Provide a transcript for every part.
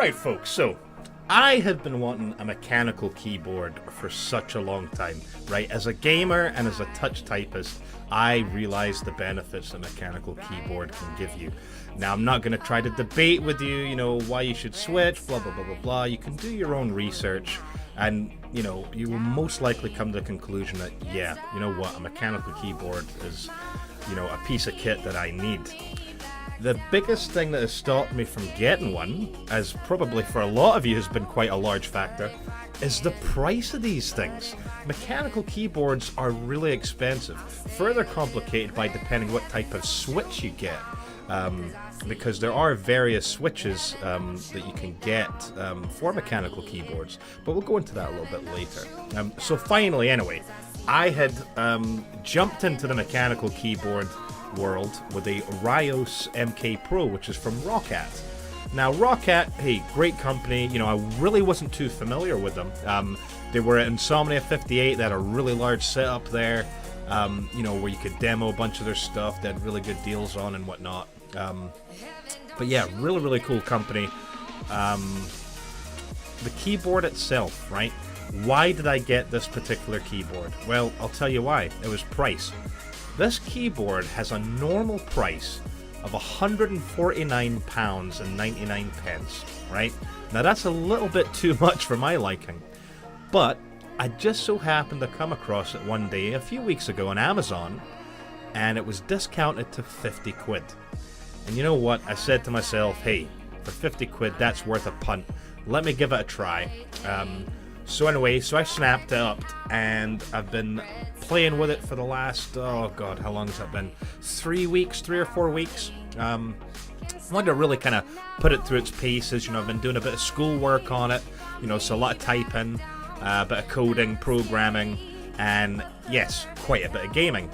Right, folks, so I have been wanting a mechanical keyboard for such a long time, right? As a gamer and as a touch typist, I realize the benefits a mechanical keyboard can give you. Now, I'm not going to try to debate with you, why you should switch, blah, blah, blah, blah, blah. You can do your own research, and, you will most likely come to the conclusion that, yeah, you know what, a mechanical keyboard is, a piece of kit that I need. The biggest thing that has stopped me from getting one, as probably for a lot of you has been quite a large factor, is the price of these things. Mechanical keyboards are really expensive, further complicated by depending what type of switch you get, because there are various switches that you can get for mechanical keyboards, but we'll go into that a little bit later. So finally, anyway, I had jumped into the mechanical keyboard world with a Ryos MK Pro, which is from Roccat. Now, Roccat, hey, great company. I really wasn't too familiar with them. They were at Insomnia 58. They had a really large setup there, where you could demo a bunch of their stuff. They had really good deals on and whatnot. But yeah, really, really cool company. The keyboard itself, right? Why did I get this particular keyboard? Well, I'll tell you why. It was price. This keyboard has a normal price of £149.99, right? Now that's a little bit too much for my liking, but I just so happened to come across it one day a few weeks ago on Amazon, and it was discounted to 50 quid. And you know what? I said to myself, hey, for 50 quid, that's worth a punt. Let me give it a try. So anyway, I snapped it up, and I've been playing with it for the last, oh god, how long has that been? 3 or 4 weeks. I wanted to really kind of put it through its paces. I've been doing a bit of schoolwork on it, so a lot of typing, a bit of coding, programming, and yes, quite a bit of gaming.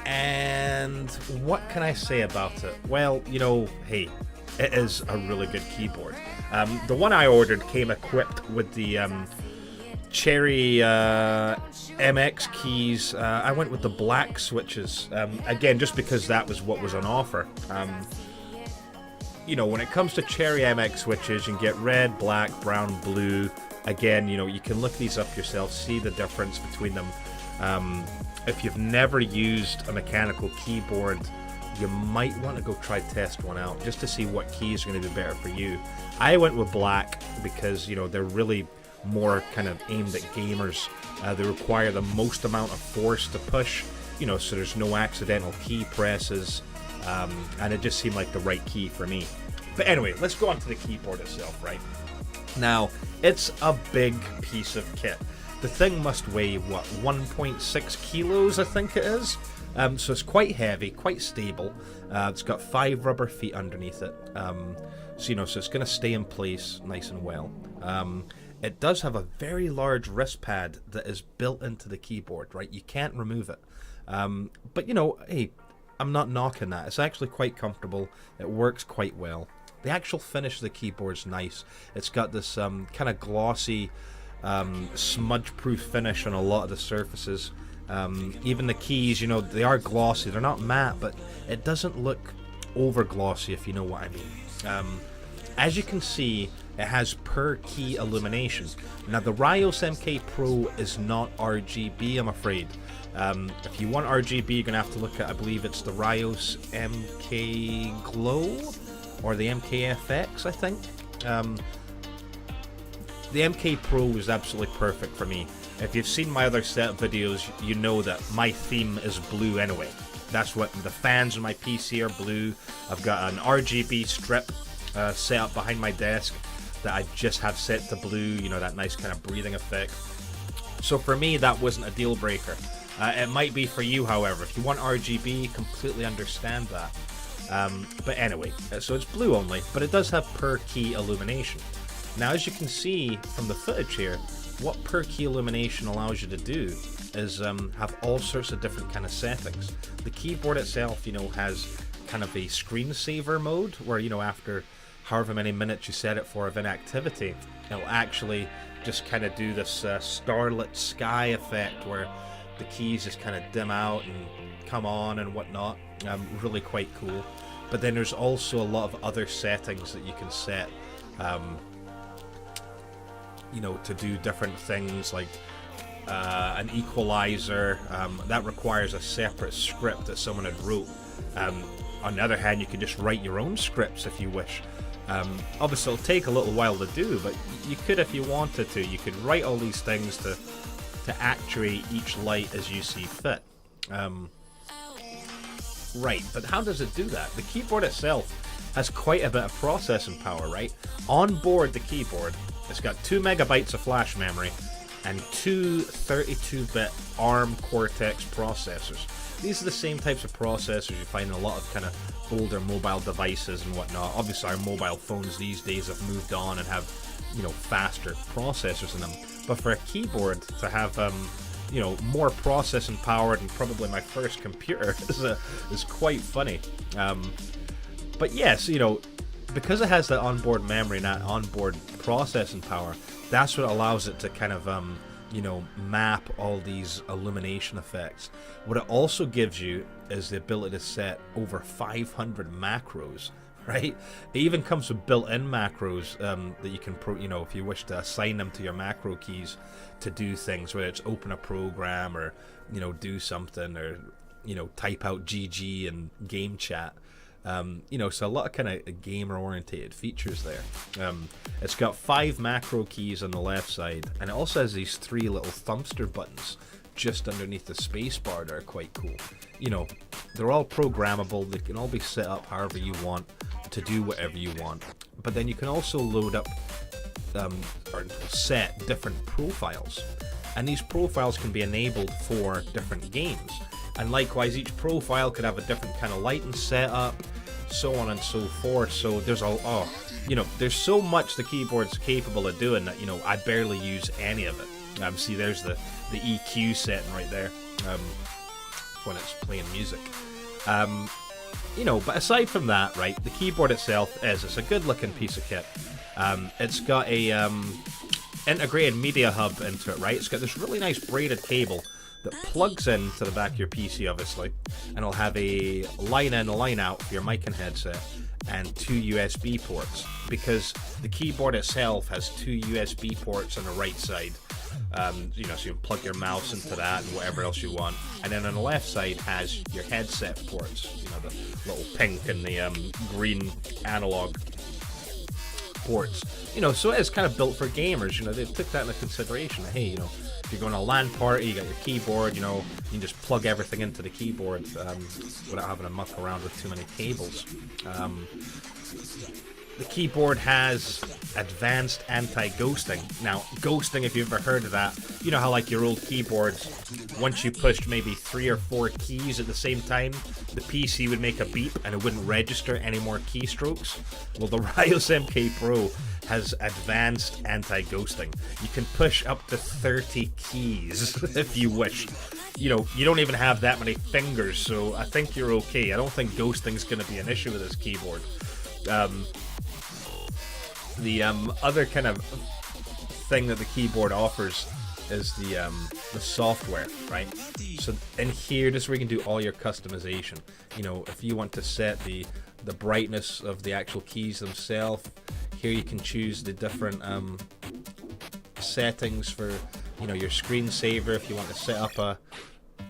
And what can I say about it? Well, hey, it is a really good keyboard. The one I ordered came equipped with the Cherry MX keys. I went with the black switches, again, just because that was what was on offer. When it comes to Cherry MX switches, you can get red, black, brown, blue. Again, you can look these up yourself, see the difference between them. If you've never used a mechanical keyboard, you might want to go try test one out just to see what keys are going to be better for you. I went with black because, they're really more kind of aimed at gamers. They require the most amount of force to push, so there's no accidental key presses, and it just seemed like the right key for me. But anyway, let's go on to the keyboard itself, right? Now, it's a big piece of kit. The thing must weigh, 1.6 kilos, I think it is. So it's quite heavy, quite stable. It's got 5 rubber feet underneath it. So it's going to stay in place nice and well. It does have a very large wrist pad that is built into the keyboard, right? You can't remove it. But hey, I'm not knocking that. It's actually quite comfortable. It works quite well. The actual finish of the keyboard's nice. It's got this kind of glossy, smudge-proof finish on a lot of the surfaces. Even the keys, they are glossy. They're not matte, but it doesn't look over glossy, if you know what I mean. As you can see, it has per key illumination. Now, the Ryos MK Pro is not RGB, I'm afraid. If you want RGB, you're going to have to look at, I believe it's the Ryos MK Glow, or the MKFX, I think. The MK Pro is absolutely perfect for me. If you've seen my other set of videos, you know that my theme is blue anyway. That's what the fans on my PC are blue. I've got an RGB strip set up behind my desk that I just have set to blue, that nice kind of breathing effect. So for me, that wasn't a deal breaker. It might be for you, however. If you want RGB, completely understand that. But anyway, so it's blue only, but it does have per key illumination. Now, as you can see from the footage here, what per key illumination allows you to do is have all sorts of different kind of settings. The keyboard itself, has kind of a screensaver mode where, after however many minutes you set it for of inactivity, it'll actually just kind of do this starlit sky effect where the keys just kind of dim out and come on and whatnot. Really quite cool. But then there's also a lot of other settings that you can set you know, to do different things like an equalizer. That requires a separate script that someone had wrote. On the other hand, you can just write your own scripts if you wish. Obviously, it'll take a little while to do, but you could if you wanted to. You could write all these things to actuate each light as you see fit. Right, but how does it do that? The keyboard itself has quite a bit of processing power, right? On board the keyboard, it's got 2 megabytes of flash memory and 2 32-bit ARM Cortex processors. These are the same types of processors you find in a lot of kind of older mobile devices and whatnot. Obviously, our mobile phones these days have moved on and have, you know, faster processors in them. But for a keyboard to have, you know, more processing power than probably my first computer is quite funny. But yes, you know, because it has that onboard memory and that onboard processing power, that's what allows it to kind of, you know, map all these illumination effects. What it also gives you is the ability to set over 500 macros, right? It even comes with built-in macros that you can, you know, if you wish to assign them to your macro keys to do things, whether it's open a program or, you know, do something, or, you know, type out GG and game chat. You know, so a lot of kind of gamer-orientated features there. It's got 5 macro keys on the left side, and it also has these 3 little thumbster buttons just underneath the spacebar that are quite cool. You know, they're all programmable. They can all be set up however you want to do whatever you want. But then you can also load up or set different profiles, and these profiles can be enabled for different games. And likewise, each profile could have a different kind of lighting setup, so on and so forth. So there's you know, there's so much the keyboard's capable of doing that, you know, I barely use any of it. See, there's the EQ setting right there when it's playing music. You know, but aside from that, right, the keyboard itself it's a good looking piece of kit. It's got a integrated media hub into it, right? It's got this really nice braided cable that plugs in to the back of your PC, obviously, and it'll have a line in, a line out for your mic and headset, and 2 USB ports, because the keyboard itself has 2 USB ports on the right side. You know, so you can plug your mouse into that and whatever else you want, and then on the left side has your headset ports, you know, the little pink and the green analog ports. You know, so it's kind of built for gamers. You know, they took that into consideration. Hey, you know, if you're going to a LAN party, you got your keyboard, you know, you can just plug everything into the keyboard without having to muck around with too many cables. The keyboard has advanced anti-ghosting. Now, ghosting, if you've ever heard of that, you know how like your old keyboards, once you pushed maybe 3 or 4 keys at the same time, the PC would make a beep and it wouldn't register any more keystrokes? Well, the Ryos MK Pro has advanced anti-ghosting. You can push up to 30 keys if you wish. You know, you don't even have that many fingers, so I think you're okay. I don't think ghosting's going to be an issue with this keyboard. The other kind of thing that the keyboard offers is the software, right? So in here, this is where you can do all your customization. You know, if you want to set the brightness of the actual keys themselves, here you can choose the different settings for, you know, your screensaver. If you want to set up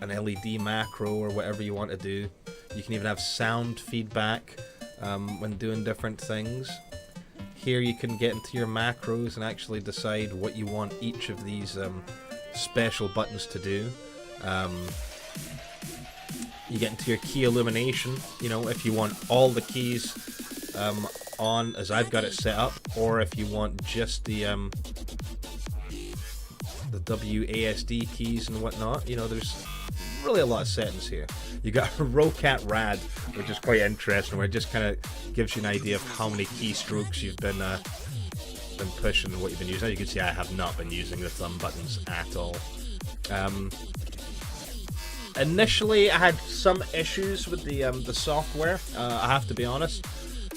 an LED macro or whatever you want to do, you can even have sound feedback when doing different things. Here you can get into your macros and actually decide what you want each of these special buttons to do. You get into your key illumination, you know, if you want all the keys on as I've got it set up, or if you want just the WASD keys and whatnot. You know, there's really a lot of settings here. You got Roccat Rad, which is quite interesting, where it just kind of gives you an idea of how many keystrokes you've been pushing and what you've been using. As you can see, I have not been using the thumb buttons at all. Initially, I had some issues with the software. I have to be honest.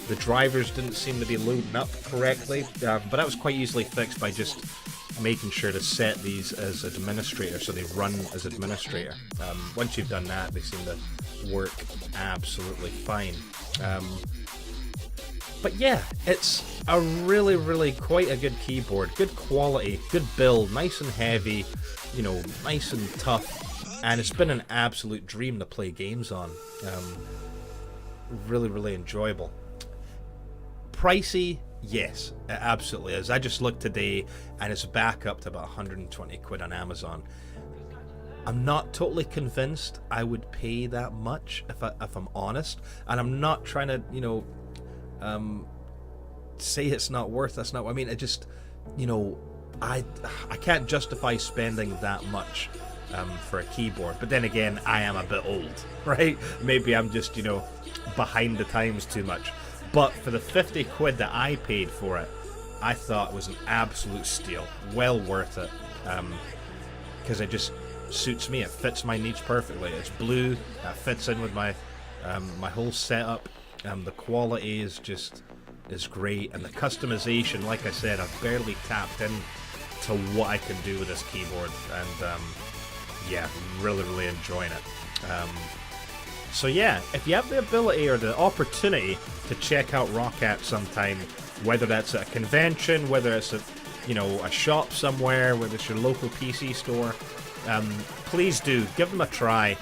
The drivers didn't seem to be loading up correctly, but that was quite easily fixed by just making sure to set these as administrator, so they run as administrator. Once you've done that, they seem to work absolutely fine. But yeah, it's a really quite a good keyboard. Good quality, good build, nice and heavy, you know, nice and tough. And it's been an absolute dream to play games on. Really enjoyable. Pricey, yes, it absolutely is. I just looked today and it's back up to about 120 quid on Amazon. I'm not totally convinced I would pay that much if I'm honest, and I'm not trying to, you know, say it's not worth. That's not what I mean. It just, you know, I can't justify spending that much for a keyboard. But then again, I am a bit old, right? Maybe I'm just, you know, behind the times too much. But for the 50 quid that I paid for it, I thought it was an absolute steal. Well worth it, because it just suits me. It fits my needs perfectly. It's blue. It fits in with my my whole setup. The quality is great, and the customization, like I said, I've barely tapped in to what I can do with this keyboard, and yeah, really enjoying it. So yeah, if you have the ability or the opportunity to check out Roccat sometime, whether that's at a convention, whether it's at, you know, a shop somewhere, whether it's your local PC store, please do give them a try.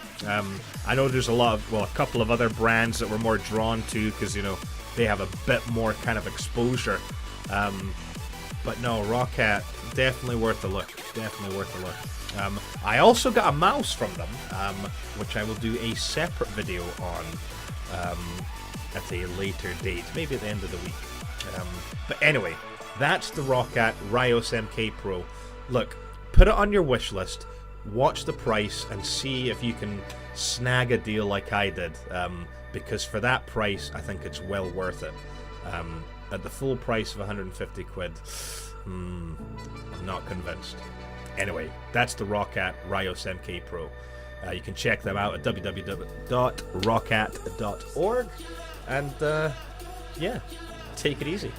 I know there's a couple of other brands that we're more drawn to because, you know, they have a bit more kind of exposure. But no, Roccat, definitely worth a look. Definitely worth a look. I also got a mouse from them, which I will do a separate video on at a later date, maybe at the end of the week. But anyway, that's the Roccat Ryos MK Pro. Look, put it on your wish list, watch the price, and see if you can snag a deal like I did, because for that price, I think it's well worth it. At the full price of 150 quid, I'm not convinced. Anyway, that's the Roccat Ryos MK Pro. You can check them out at www.roccat.org, and yeah, take it easy.